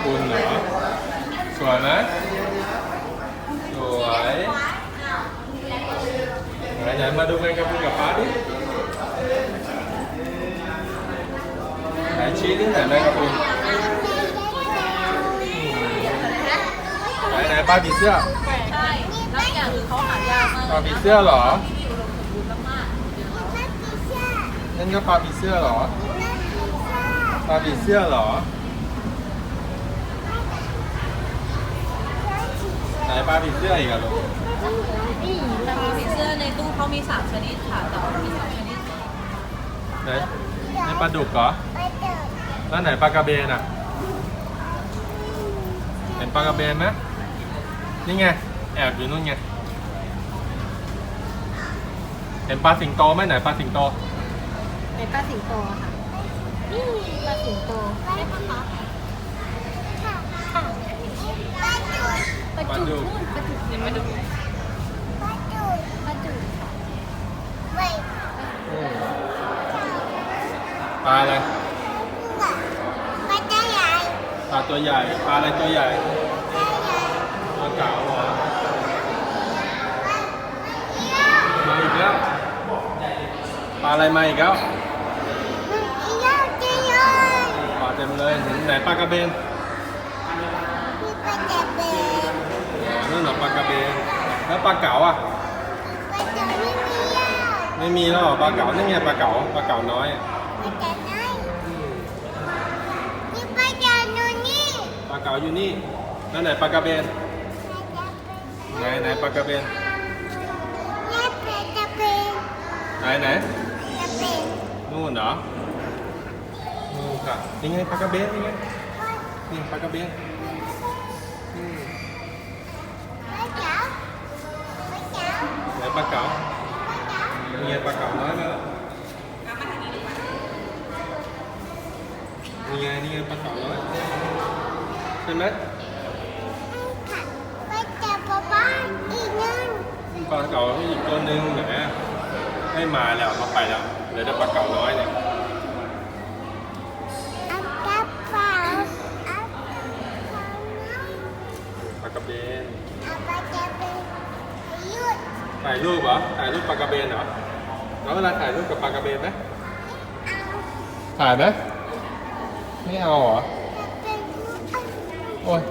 พุนเหรอสวยไหมสวยไหนมาดูแมงกะพรุนกับป้าดิไหนชี้ดิไหนแมงกะพรุนไหนปลาผีเสื้อใช่แล้วอย่างคือเขาหายากมาก ปลาผีเสื้อเหรอ ที่อุดมสมบูรณ์มาก นั่นก็ปลาผีเสื้อเหรอปลาผีเสื้อเหรอไหนปลาผีเสื้ออีกอะลูก ๆแต่ผีเสื้อในตู้เขามี3ชนิดค่ะแต่ว่ามี2ชนิด ไหนนี่ปลาดุกเหรอแล้วไหนปลากระเบนอะเห็นปลากระเบนไหมนี่ไงแอบอยู่นู่นไงเห็นปลาสิงโตไหมไหนปลาสิงโต เป็นปลาสิงโตค่ะนี่ปลาสิงโตใช่ปะคะปลาจุกปลาจุกเนี่ยมาดูปลาจุกปลาอะไรปลาตัวใหญ่ปลาอะไรตัวใหญ่ปลาเก๋าเหรอมาอีกแล้วปลาอะไรมาอีกแล้วปลาเต็มเลยเห็นไหนปลากระเบนนั่นเหรอปลากระเบนแล้วปลาเก๋าอ่ะไม่มีแล้วเหรอปลาเก๋านี่ไงปลาเก๋าน้อยปลาเก๋าอยู่นี่แล้วไหนปลากระเบนไหนปลากระเบนไหนนู่นเหรอนู่นค่ะนี่ไงปลากระเบนนี่ไงนี่ปลากระเบนไหนปลาเก๋านี่ไงปลาเก๋าน้อยมาแล้วนี่ไงปลาเก๋าน้อยเห็นไหมปลาเก๋าอีกตัวหนึ่งไหนไม่มาแล้วมาไปแล้วเหลือแต่ปลาเก๋าน้อยเนี่ยปลากระเบนถ่ายรูปเหรอถ่ายรูปปลากระเบนเหรอแล้วเวลาถ่ายรูปกับปลากระเบนไหมถ่ายไหมไม่เอาเหรอโอ้ย